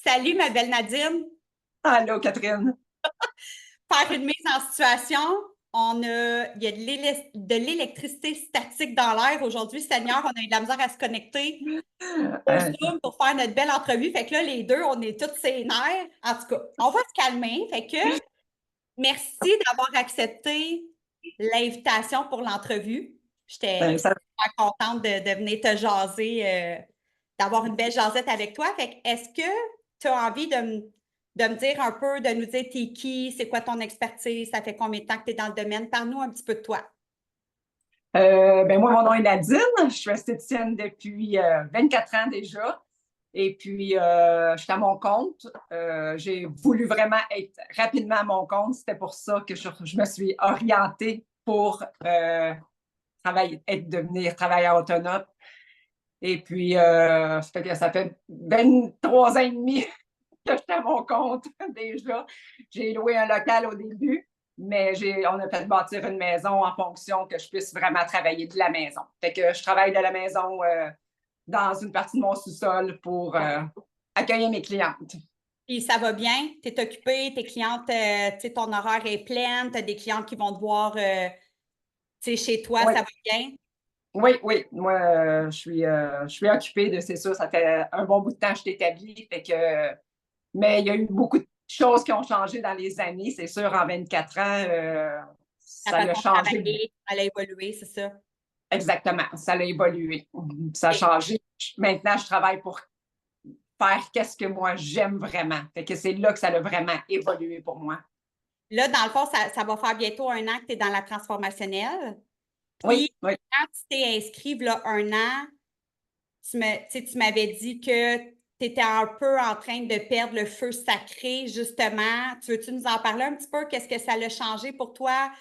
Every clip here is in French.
Salut, ma belle Nadine. Allô, Catherine. Faire une mise en situation. Il y a de l'électricité statique dans l'air aujourd'hui, Seigneur. On a eu de la misère à se connecter au Euh, Zoom pour faire notre belle entrevue. Fait que là, les deux, on est toutes ses nerfs. En tout cas, on va se calmer. Fait que merci d'avoir accepté l'invitation pour l'entrevue. J'étais ça, super contente de venir te jaser, d'avoir une belle jasette avec toi. Fait que est-ce que tu as envie de me dire un peu, de nous dire t'es qui, c'est quoi ton expertise, ça fait combien de temps que tu es dans le domaine? Parle-nous un petit peu de toi. moi, mon nom est Nadine. Je suis esthéticienne depuis 24 ans déjà. Et puis, je suis à mon compte. J'ai voulu vraiment être rapidement à mon compte. C'était pour ça que je me suis orientée pour devenir travailleur autonome. Et puis, ça fait 23 ans et demi que je suis à mon compte déjà. J'ai loué un local au début, mais on a fait bâtir une maison en fonction que je puisse vraiment travailler de la maison. Fait que je travaille de la maison dans une partie de mon sous-sol pour accueillir mes clientes. Puis ça va bien, tu es occupée, tes clientes, tu sais, ton horaire est plein, tu as des clientes qui vont te voir, tu sais, chez toi, Oui, ça va bien? oui, oui. Moi, je suis occupée c'est ça. Ça fait un bon bout de temps que je suis établie. Mais il y a eu beaucoup de choses qui ont changé dans les années. C'est sûr, en 24 ans, Ta ça a façon de changé. travailler, elle a évolué, c'est ça? Exactement, ça a évolué. Ça a changé. Maintenant, je travaille pour faire qu'est-ce que moi j'aime vraiment. Fait que c'est là que ça a vraiment évolué pour moi. Là, dans le fond, ça va faire bientôt un an que tu es dans la transformationnelle. Oui, Puis, oui. quand tu t'es inscrit, là, un an, tu m'avais dit que tu étais un peu en train de perdre le feu sacré, justement. Tu veux-tu nous en parler un petit peu? Qu'est-ce que ça a changé pour toi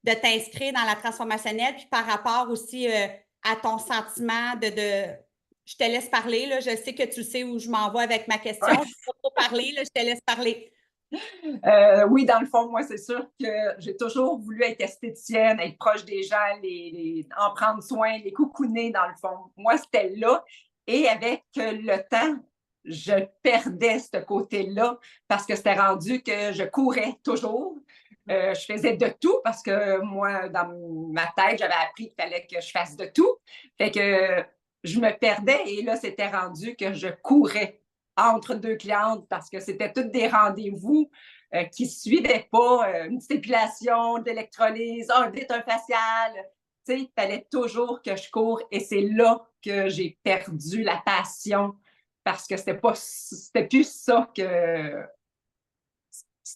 de t'inscrire dans la transformationnelle? Puis par rapport aussi à ton sentiment Je te laisse parler, là. Je sais que tu sais où je m'en vais avec ma question. Je ne vais pas trop parler, là. Je te laisse parler. Oui, dans le fond, moi, c'est sûr que j'ai toujours voulu être esthéticienne, être proche des gens, en prendre soin, les coucouner, dans le fond. Moi, c'était là. Et avec le temps, je perdais ce côté-là parce que c'était rendu que je courais toujours. Je faisais de tout parce que moi, dans ma tête, j'avais appris qu'il fallait que je fasse de tout. Fait que je me perdais et là, c'était rendu que je courais entre deux clientes parce que c'était tous des rendez-vous qui ne suivaient pas une petite épilation, de l'électrolyse, vite un facial. Tu sais, il fallait toujours que je cours et c'est là que j'ai perdu la passion parce que c'était plus ça que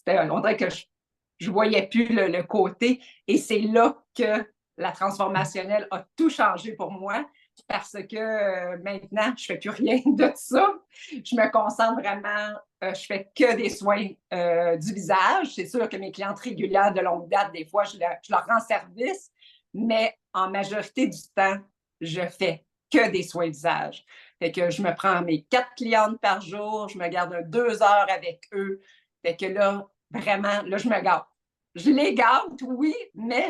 on dirait que je voyais plus le côté et c'est là que la transformationnelle a tout changé pour moi parce que maintenant, je fais plus rien de ça. Je me concentre vraiment, je fais que des soins du visage. C'est sûr que mes clientes régulières de longue date, des fois, je leur rends service, mais en majorité du temps, je fais que des soins de visage. Fait que je me prends mes 4 clientes par jour, je me garde 2 heures avec eux. Fait que là, vraiment, là, je me gâte. Je les gâte, oui, mais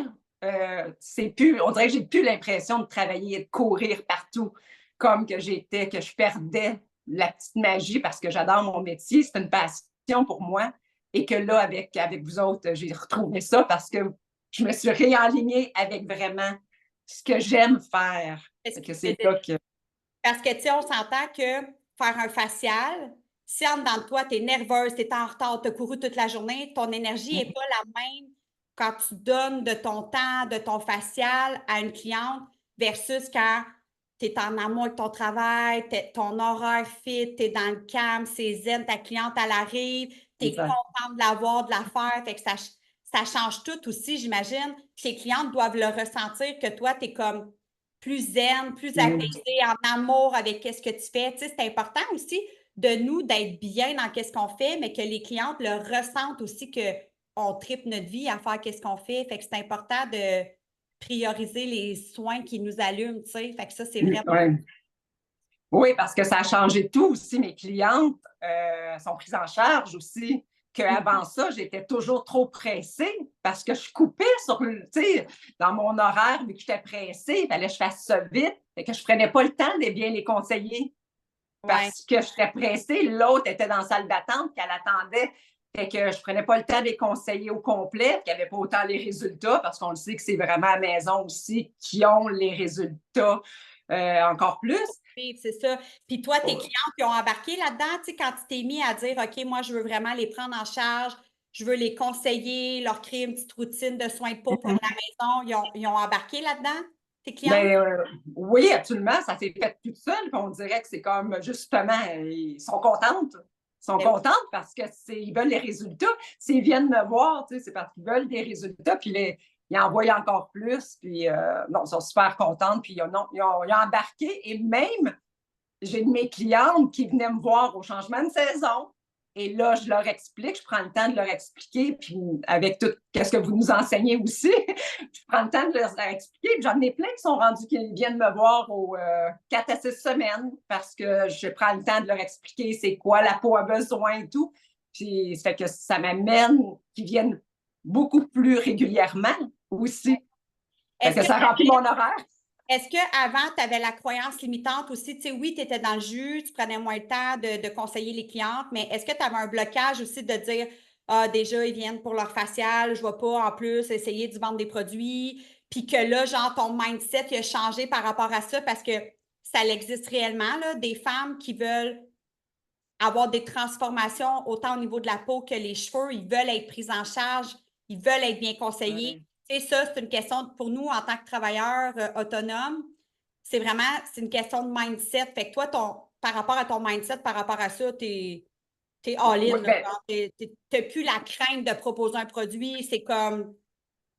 c'est plus, on dirait que j'ai plus l'impression de travailler et de courir partout comme que j'étais, que je perdais la petite magie parce que j'adore mon métier, c'est une passion pour moi. Et que là, avec vous autres, j'ai retrouvé ça parce que je me suis réalignée avec vraiment ce que j'aime faire. Est-ce Fait que que c'est là que. Parce que, tu sais, on s'entend que faire un facial, si en dedans de toi, tu es nerveuse, tu es en retard, tu as couru toute la journée, ton énergie n'est pas la même quand tu donnes de ton temps, de ton facial à une cliente versus quand tu es en amour avec ton travail, ton horaire fit, tu es dans le calme, c'est zen, ta cliente, elle arrive, tu es Exact. contente de la voir, de la faire, fait que ça change tout aussi, j'imagine. Puis les clientes doivent le ressentir que toi, tu es comme plus zen, plus apaisé, en amour avec ce que tu fais. Tu sais, c'est important aussi de nous d'être bien dans ce qu'on fait, mais que les clientes le ressentent aussi qu'on tripe notre vie à faire ce qu'on fait. Fait que c'est important de prioriser les soins qui nous allument, tu sais. Fait que ça, c'est vraiment... Ouais. Oui, parce que ça a changé tout aussi. Mes clientes sont prises en charge aussi. Qu'avant ça, j'étais toujours trop pressée parce que je coupais dans mon horaire, vu que j'étais pressée, il fallait que je fasse ça vite, et que je ne prenais pas le temps de bien les conseiller. parce que j'étais pressée. L'autre était dans la salle d'attente, qu'elle attendait. Fait que je ne prenais pas le temps de les conseiller au complet, qu'il n'y avait pas autant les résultats, parce qu'on le sait que c'est vraiment à la maison aussi qui ont les résultats encore plus. Oui, c'est ça. Puis toi, tes clients qui ont embarqué là-dedans, tu sais, quand tu t'es mis à dire, OK, moi, je veux vraiment les prendre en charge, je veux les conseiller, leur créer une petite routine de soins de peau pour la maison, ils ont embarqué là-dedans, tes clients? Ben, oui, absolument. Ça s'est fait tout seul. Puis on dirait que c'est comme, justement, ils sont contentes. Ils sont contentes parce qu'ils veulent les résultats. S'ils viennent me voir, c'est parce qu'ils veulent des résultats. Puis ils envoient encore plus. Puis non, ils sont super contentes. Puis ils ont embarqué. Et même, j'ai de mes clientes qui venaient me voir au changement de saison. Et là, je leur explique, je prends le temps de leur expliquer, puis avec tout ce que vous nous enseignez aussi, je prends le temps de leur expliquer. J'en ai plein qui sont rendus, qui viennent me voir aux 4 à 6 semaines parce que je prends le temps de leur expliquer c'est quoi la peau a besoin et tout. Puis ça fait que ça m'amène qu'ils viennent beaucoup plus régulièrement aussi. Fait que ça remplit mon horaire. Est-ce qu'avant, tu avais la croyance limitante aussi? Tu sais, oui, tu étais dans le jus, tu prenais moins le temps de conseiller les clientes, mais est-ce que tu avais un blocage aussi de dire, ah, déjà, ils viennent pour leur facial, je ne vais pas en plus essayer de vendre des produits, puis que là, genre, ton mindset il a changé par rapport à ça parce que ça existe réellement, là, des femmes qui veulent avoir des transformations autant au niveau de la peau que les cheveux, ils veulent être pris en charge, ils veulent être bien conseillés. Tu sais, ça, c'est une question pour nous en tant que travailleurs autonomes. C'est une question de mindset. Fait que toi, par rapport à ton mindset, par rapport à ça, t'es all-in. Tu n'as plus la crainte de proposer un produit. C'est comme,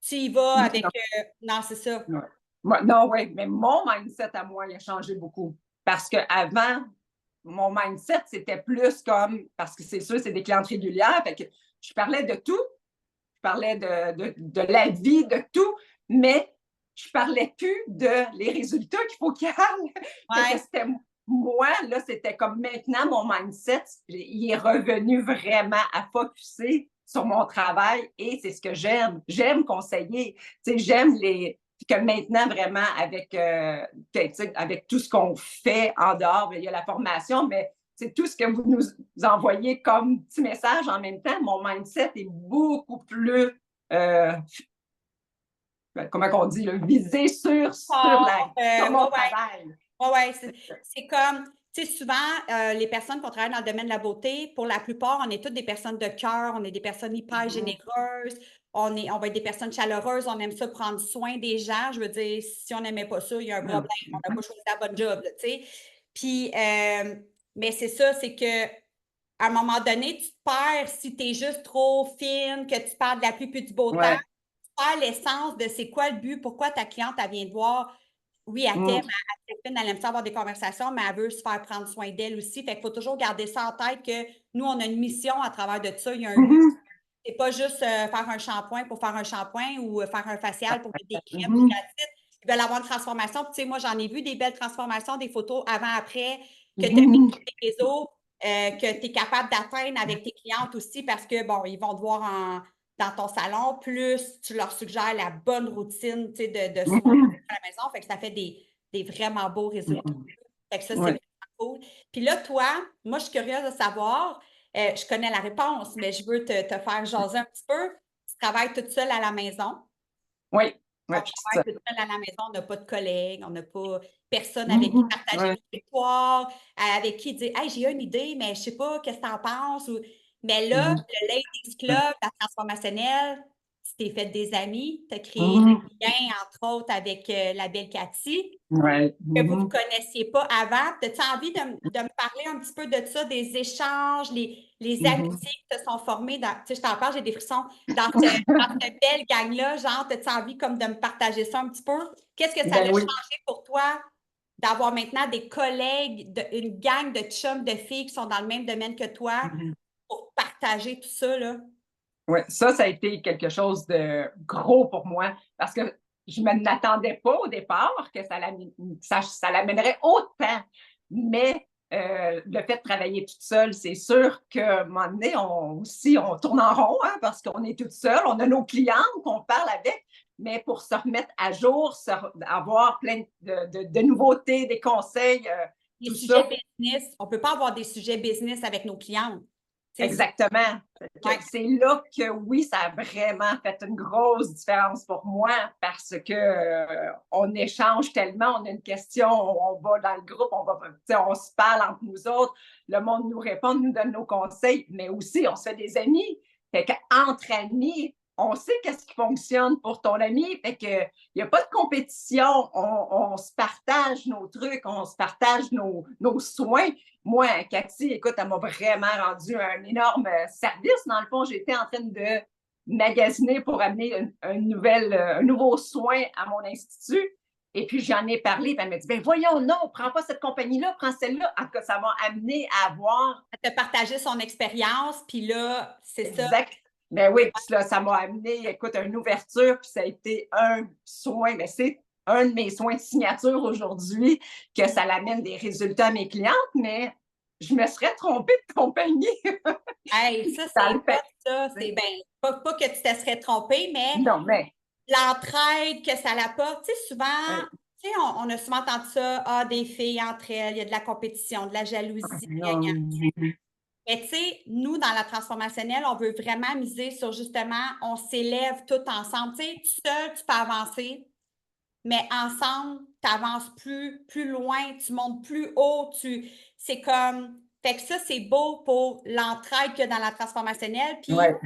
tu y vas avec... non, c'est ça. Non, oui, mais mon mindset à moi, il a changé beaucoup. Parce qu'avant, mon mindset, c'était plus comme, parce que c'est sûr, c'est des clientes régulières, fait que je parlais de tout, je parlais de la vie, de tout, mais je parlais plus de les résultats qu'il faut qu'il y ait. C'était moi, là, c'était comme maintenant, mon mindset, il est revenu vraiment à focusser sur mon travail et c'est ce que j'aime. J'aime conseiller, j'aime que maintenant, vraiment, avec tout ce qu'on fait en dehors, il y a la formation, mais c'est tout ce que vous nous envoyez comme petit message en même temps. Mon mindset est beaucoup plus, comment on dit, là, visé sur mon travail. Oui, c'est comme, tu sais, souvent, les personnes qui travaillent dans le domaine de la beauté, pour la plupart, on est toutes des personnes de cœur, on est des personnes hyper généreuses, on va être des personnes chaleureuses, on aime ça prendre soin des gens. Je veux dire, si on n'aimait pas ça, il y a un problème, on n'a pas choisi la bonne job, tu sais. Puis, mais c'est ça, c'est que à un moment donné, tu te perds si tu es juste trop fine, que tu parles de la pluie puis du beau temps. Tu perds l'essence de c'est quoi le but, pourquoi ta cliente, elle vient te voir. Oui, elle t'aime, elle aime ça avoir des conversations, mais elle veut se faire prendre soin d'elle aussi. Fait qu'il faut toujours garder ça en tête que nous, on a une mission à travers de ça. Il y a un but. C'est pas juste faire un shampoing pour faire un shampoing ou faire un facial pour mettre des crèmes gratuites. Ils veulent avoir une transformation. Puis, tu sais, moi, j'en ai vu des belles transformations, des photos avant-après, que tu as mis sur les réseaux, que tu es capable d'atteindre avec tes clientes aussi parce que, bon, ils vont te voir dans ton salon, plus tu leur suggères la bonne routine de soins à la maison. Fait que ça fait des vraiment beaux résultats. Fait que ça, c'est vraiment cool. Puis là, toi, moi, je suis curieuse de savoir, je connais la réponse, mais je veux te faire jaser un petit peu. Tu travailles toute seule à la maison. Oui. On travaille toute seule à la maison, on n'a pas de collègues, on n'a pas personne avec qui partager une histoire, avec qui dire hey, j'ai une idée, mais je ne sais pas, qu'est-ce que tu en penses? Mais là, le Ladies Club, la transformationnelle, tu t'es fait des amis, tu as créé des liens, entre autres, avec la belle Cathy, que vous ne connaissiez pas avant. As-tu envie de me parler un petit peu de ça, des échanges, les amitiés qui te sont formées dans, tu sais, je t'en parle, j'ai des frissons, dans cette belle gang-là, genre, as-tu envie comme de me partager ça un petit peu? Qu'est-ce que ça a changé pour toi d'avoir maintenant des collègues, une gang de chums de filles qui sont dans le même domaine que toi pour partager tout ça, là? Oui, ça a été quelque chose de gros pour moi parce que je ne m'attendais pas au départ que ça l'amènerait autant. Mais le fait de travailler toute seule, c'est sûr qu'à un moment donné, on tourne en rond parce qu'on est toute seule, on a nos clients qu'on parle avec, mais pour se remettre à jour, avoir plein de nouveautés, des conseils, des tout sujets ça. business. On ne peut pas avoir des sujets business avec nos clientes. Exactement. Ouais. C'est là que oui, ça a vraiment fait une grosse différence pour moi parce que on échange tellement, on a une question, on va dans le groupe, on se parle entre nous autres, le monde nous répond, nous donne nos conseils, mais aussi on se fait des amis. Fait qu'entre amis, on sait qu'est-ce qui fonctionne pour ton ami. Fait que il n'y a pas de compétition, on se partage nos trucs, on se partage nos soins. Moi, Cathy, écoute, elle m'a vraiment rendu un énorme service. Dans le fond, j'étais en train de magasiner pour amener un nouveau soin à mon institut. Et puis, j'en ai parlé. Puis elle m'a dit, ben voyons, non, prends pas cette compagnie-là, prends celle-là. En tout cas, ça m'a amené à avoir... Elle te partager son expérience, puis là, c'est ça. Exact. Ben oui, puis là, ça m'a amené, écoute, une ouverture, puis ça a été un soin. Mais c'est un de mes soins de signature aujourd'hui que ça l'amène des résultats à mes clientes, mais je me serais trompée de compagnie. Hey, ça, Ça c'est le pas fait. ça. C'est bien. Pas que tu te serais trompé, mais Non, mais l'entraide que ça l'apporte. Tu sais, souvent, oui. tu sais, on a souvent entendu ça, des filles entre elles, il y a de la compétition, de la jalousie. Gna, gna. Mais tu sais, nous, dans la transformationnelle, on veut vraiment miser sur justement, on s'élève tout ensemble. Tu sais, tout seul, tu peux avancer, mais ensemble, tu avances plus loin, tu montes plus haut, c'est comme, fait que ça, c'est beau pour l'entraide que dans la transformationnelle. Puis, Ouais.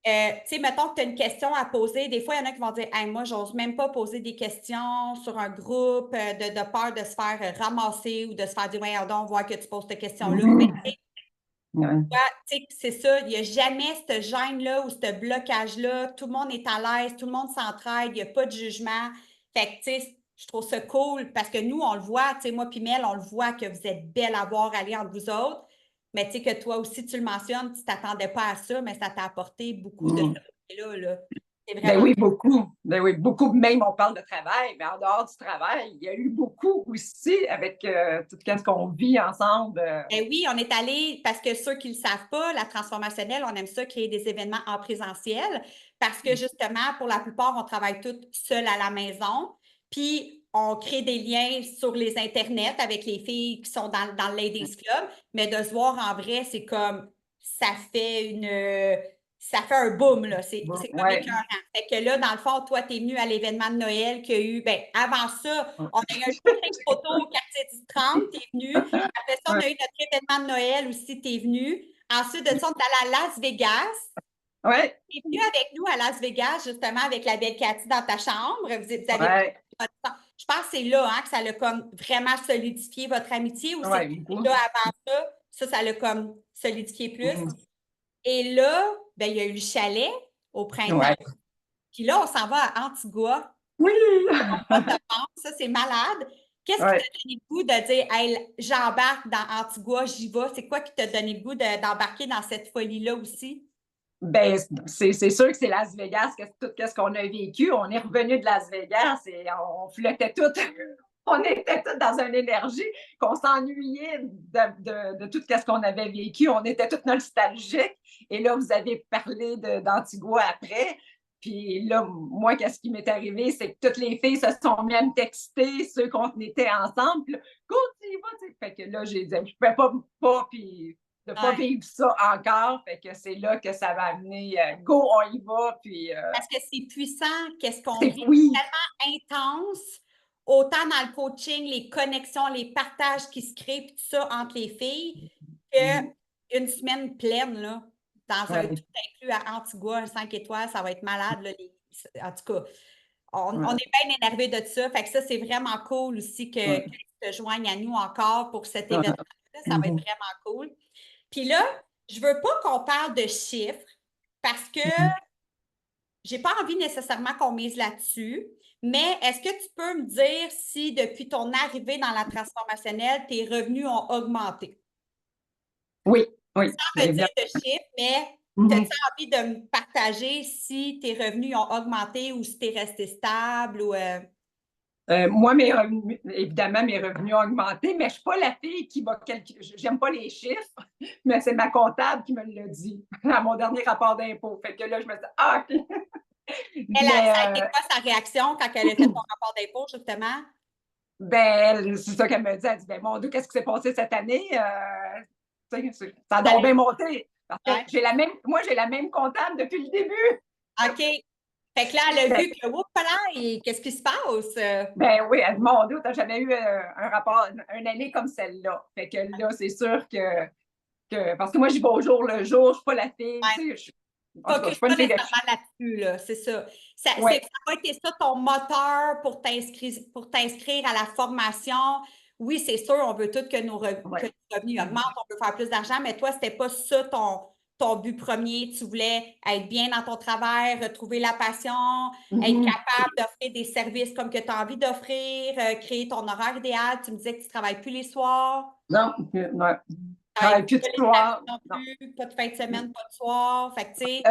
tu sais, mettons que tu as une question à poser, des fois, il y en a qui vont dire, hey, moi, j'ose même pas poser des questions sur un groupe de peur de se faire ramasser ou de se faire dire, ouais, donc, voir que tu poses cette question-là. Mais Ouais. tu sais, c'est ça, il n'y a jamais cette gêne-là ou ce blocage-là. Tout le monde est à l'aise, tout le monde s'entraide, il n'y a pas de jugement. Fait que, tu sais, je trouve ça cool parce que nous, on le voit, tu sais, moi puis Mel, on le voit que vous êtes belles à voir aller entre vous autres. Mais tu sais, que toi aussi, tu le mentionnes, tu ne t'attendais pas à ça, mais ça t'a apporté beaucoup de ce là. C'est Ben vraiment. oui, beaucoup. Ben oui, beaucoup. Même on parle de travail, mais en dehors du travail, il y a eu beaucoup aussi avec tout ce qu'on vit ensemble. Ben oui, on est allé, parce que ceux qui ne le savent pas, la transformationnelle, on aime ça créer des événements en présentiel parce que justement, pour la plupart, on travaille toutes seules à la maison. Puis, on crée des liens sur les internets avec les filles qui sont dans le Ladies Club. Mais de se voir en vrai, c'est comme, ça fait un boom, là. C'est Bon, comme ouais. écœurant. Fait que là, dans le fond, toi, tu es venu à l'événement de Noël qu'il y a eu, ben, avant ça, on a eu un shooting photo au quartier du 30, tu es venu. Après ça, on a eu notre événement de Noël aussi, tu es venu. Ensuite de ça, on est allé à Las Vegas. Ouais. Tu es venu avec nous à Las Vegas, justement, avec la belle Cathy dans ta chambre. Vous avez Ouais. je pense que c'est là que ça l'a comme vraiment solidifié votre amitié ou Ouais, c'était beaucoup. là avant ça l'a comme solidifié plus. Mm. Et là, ben, il y a eu le chalet au printemps. Ouais. Puis là, on s'en va à Antigua. Oui! Pas de pense, ça, c'est malade. Qu'est-ce qui t'a Ouais. donné le goût de dire, hey, j'embarque dans Antigua, j'y vais? C'est quoi qui t'a donné le goût d'embarquer dans cette folie-là aussi? Ben, c'est sûr que c'est Las Vegas, tout ce qu'on a vécu. On est revenu de Las Vegas et on flottait toutes. On était toutes dans une énergie qu'on s'ennuyait de tout ce qu'on avait vécu. On était toutes nostalgiques. Et là, vous avez parlé d'Antigua après. Puis là, moi, qu'est-ce qui m'est arrivé, c'est que toutes les filles se sont mis à me texter, ceux qu'on était ensemble. Puis là, go, tu y vas, tu sais. Fait que là, j'ai dit, je ne pouvais pas, puis de ne pas Ouais. vivre ça encore. Fait que c'est là que ça va amener, go, on y va. Puis Parce que c'est puissant, qu'est-ce qu'on c'est vit, oui. tellement intense, autant dans le coaching, les connexions, les partages qui se créent, puis tout ça entre les filles, qu'une semaine pleine, là, dans un Ouais. tout inclus à Antigua, un 5 étoiles, ça va être malade, là, en tout cas. On Ouais. est bien énervé de ça. Fait que ça, c'est vraiment cool aussi que Ouais. tu te joignes à nous encore pour cet Ouais. événement-là. Ça va être vraiment cool. Puis là, je veux pas qu'on parle de chiffres parce que j'ai pas envie nécessairement qu'on mise là-dessus. Mais est-ce que tu peux me dire si depuis ton arrivée dans la transformationnelle, tes revenus ont augmenté? Oui, oui, Sans me dire évidemment. de chiffres, mais Mhm. as-tu envie de me partager si tes revenus ont augmenté ou si tu es resté stable ou Moi, évidemment, mes revenus ont augmenté, mais je ne suis pas la fille qui va calculer. J'aime pas les chiffres, mais c'est ma comptable qui me l'a dit à mon dernier rapport d'impôt. Fait que là, je me dis, ah, OK. elle, Mais ça a été quoi sa réaction quand elle a fait son rapport d'impôt, justement? Ben, c'est ça qu'elle me dit. Elle dit, ben, mon Dieu, qu'est-ce qui s'est passé cette année? Ça a donc bien monté. Parce que moi, j'ai la même comptable depuis le début. OK. Fait que là, elle a vu que, oups là, qu'est-ce qui se passe? Ben oui, elle dit, mon Dieu, t'as jamais eu un rapport, une année comme celle-là. Fait que là, c'est sûr parce que moi, j'y vais au jour le jour, je suis pas la fille, tu sais, en tout cas, je suis pas Focus-toi une fille de... nécessairement là-dessus, là, c'est ça. Ça Ouais. a été ça ton moteur pour t'inscrire à la formation. Oui, c'est sûr, on veut tous que nos revenus augmentent, on veut faire plus d'argent, mais toi, c'était pas ça ton but premier. Tu voulais être bien dans ton travail, retrouver la passion, être capable d'offrir des services comme que tu as envie d'offrir, créer ton horaire idéal. Tu me disais que tu ne travailles plus les soirs. Non, non. Je travaille plus de soir. Non plus, pas de fin de semaine, pas de soir. Fait que, tu sais,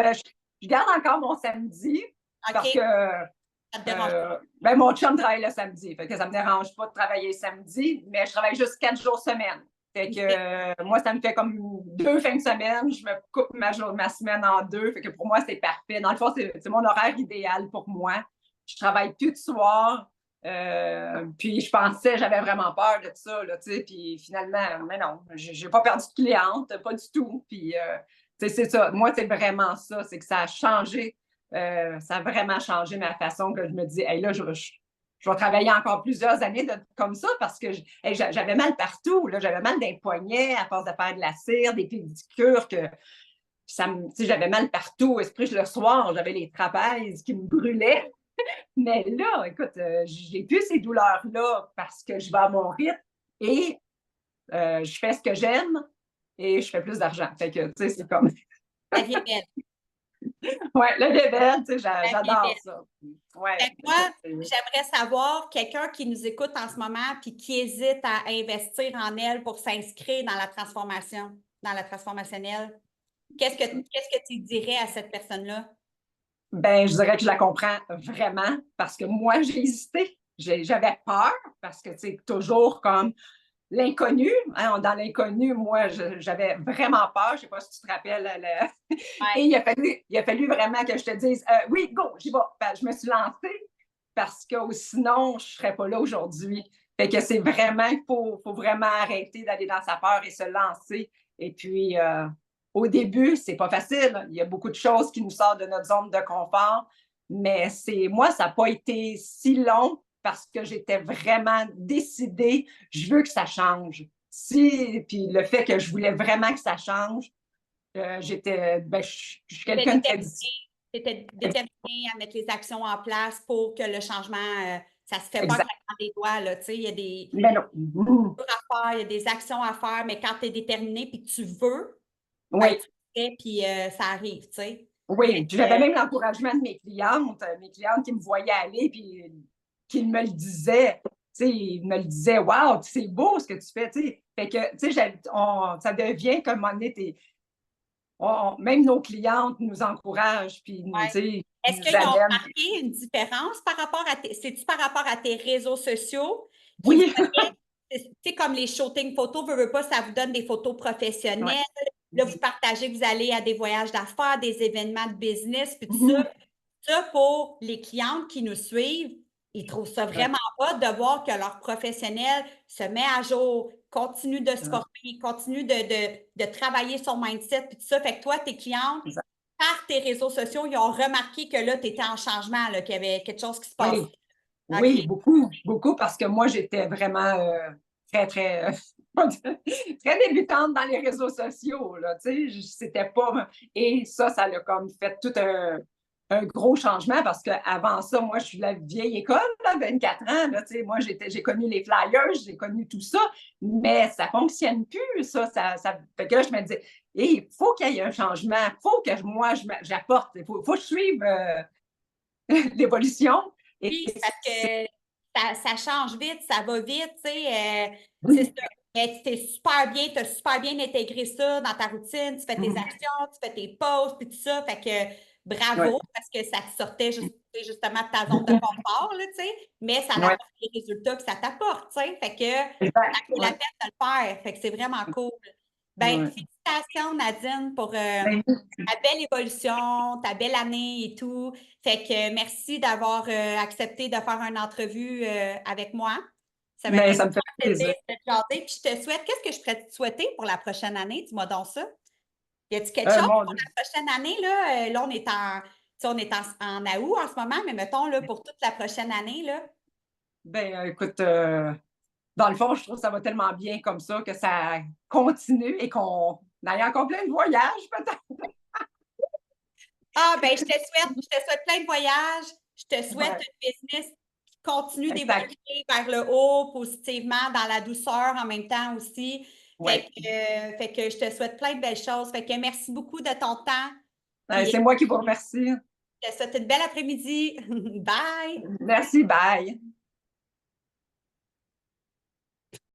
je garde encore mon samedi parce que ça te dérange pas. ben, mon chum travaille le samedi. Fait que ça ne me dérange pas de travailler le samedi, mais je travaille juste 4 jours semaine. Fait que moi, ça me fait comme 2 fins de semaine. Je me coupe ma semaine en 2. Fait que pour moi, c'est parfait. Dans le fond, c'est mon horaire idéal pour moi. Je travaille plus de soir. Puis je pensais, j'avais vraiment peur de ça, là, puis finalement, mais non, j'ai pas perdu de cliente, pas du tout. Puis c'est ça. Moi, c'est vraiment ça, c'est que ça a changé, ça a vraiment changé ma façon que je me dis, hey, là, je vais travailler encore plusieurs années comme ça parce que j'avais mal partout, là, j'avais mal d'un poignet à force de faire de la cire, des pédicures, que j'avais mal partout. Esprit, le soir, j'avais les trapèzes qui me brûlaient. Mais là, écoute, j'ai plus ces douleurs-là parce que je vais à mon rythme et je fais ce que j'aime et je fais plus d'argent. Fait que, tu sais, c'est comme... La vie est belle. Oui, le level, tu sais, j'adore ça. Ouais, moi, j'aimerais savoir, quelqu'un qui nous écoute en ce moment puis qui hésite à investir en elle pour s'inscrire dans la transformation, dans la transformationnelle, qu'est-ce que tu dirais à cette personne-là? Ben, je dirais que je la comprends vraiment parce que moi, j'ai hésité. J'avais peur parce que, tu sais, toujours comme l'inconnu. Hein, dans l'inconnu, moi, j'avais vraiment peur. Je ne sais pas si tu te rappelles. Et il a fallu vraiment que je te dise oui, go, j'y vais. Ben, je me suis lancée parce que sinon, je ne serais pas là aujourd'hui. Fait que c'est vraiment, il faut vraiment arrêter d'aller dans sa peur et se lancer. Et puis, au début, c'est pas facile. Il y a beaucoup de choses qui nous sortent de notre zone de confort. Mais moi, ça n'a pas été si long parce que j'étais vraiment décidée, je veux que ça change. Puis le fait que je voulais vraiment que ça change, je suis quelqu'un de très difficile. Tu étais déterminé à mettre les actions en place pour que le changement, ça se fait pas Exact. dans des doigts, là, tu sais, il y a des Mais non. à faire, il y a des actions à faire, mais quand tu es déterminé puis que tu veux, ben, Oui. tu le fais, puis ça arrive, tu sais. Oui, j'avais même l'encouragement de mes clientes qui me voyaient aller, puis qui me le disaient. Tu sais, ils me le disaient, waouh, c'est beau ce que tu fais. Tu sais. Fait que, tu sais, ça devient comme on est, même nos clientes nous encouragent, puis, tu sais, est-ce qu'ils ont remarqué une différence par rapport à c'est-tu par rapport à tes réseaux sociaux? Oui. Tu sais, comme les shootings photos, veux pas, ça vous donne des photos professionnelles. Ouais. Là, vous partagez que vous allez à des voyages d'affaires, des événements de business, puis tout ça. Ça, pour les clientes qui nous suivent, ils trouvent ça vraiment hot de voir que leur professionnel se met à jour, continue de se former, continue de travailler son mindset, puis tout ça. Fait que toi, tes clientes, par tes réseaux sociaux, ils ont remarqué que là, tu étais en changement, qu'il y avait quelque chose qui se passait. Oui, okay. Beaucoup, beaucoup, parce que moi, j'étais vraiment très, très, très débutante dans les réseaux sociaux, là, tu sais, c'était pas... Et ça a comme fait tout un gros changement, parce qu'avant ça, moi, je suis de la vieille école, là, 24 ans, là, tu sais, moi, j'ai connu les flyers, j'ai connu tout ça, mais ça fonctionne plus, ça fait que là, je me disais, il faut qu'il y ait un changement, il faut que moi, j'apporte, il faut que je suive l'évolution. Oui, parce que ça change vite, ça va vite, tu sais. C'est ça. Mais tu as super bien intégré ça dans ta routine, tu fais tes actions, tu fais tes pauses, puis tout ça. Fait que bravo, parce que ça te sortait justement de ta zone de confort, là, tu sais. Mais ça apporte les résultats que ça t'apporte, tu sais. Fait que ça vaut la peine de le faire. Fait que c'est vraiment cool. Ben, félicitations, Nadine, pour ta belle évolution, ta belle année et tout. Fait que merci d'avoir accepté de faire une entrevue avec moi. Ça m'a Mais fait ça me fait plaisir plaisir. de te jaser. Puis je te souhaite, qu'est-ce que je pourrais te souhaiter pour la prochaine année? Dis-moi donc ça. Y a-t-il quelque chose Mon pour Dieu. la prochaine année? Là, là on est tu sais, on est en août en ce moment, mais mettons là, pour toute la prochaine année, là. Ben, écoute, dans le fond, je trouve que ça va tellement bien comme ça que ça continue et qu'on aille encore plein de voyages, peut-être. Ah, ben, je te souhaite plein de voyages. Je te souhaite Ouais, un business qui continue exact. d'évoluer vers le haut, positivement, dans la douceur en même temps aussi. Ouais. Fait que je te souhaite plein de belles choses. Fait que merci beaucoup de ton temps. Puis, C'est moi qui vous remercie. je te souhaite une belle après-midi. Bye! Merci, bye.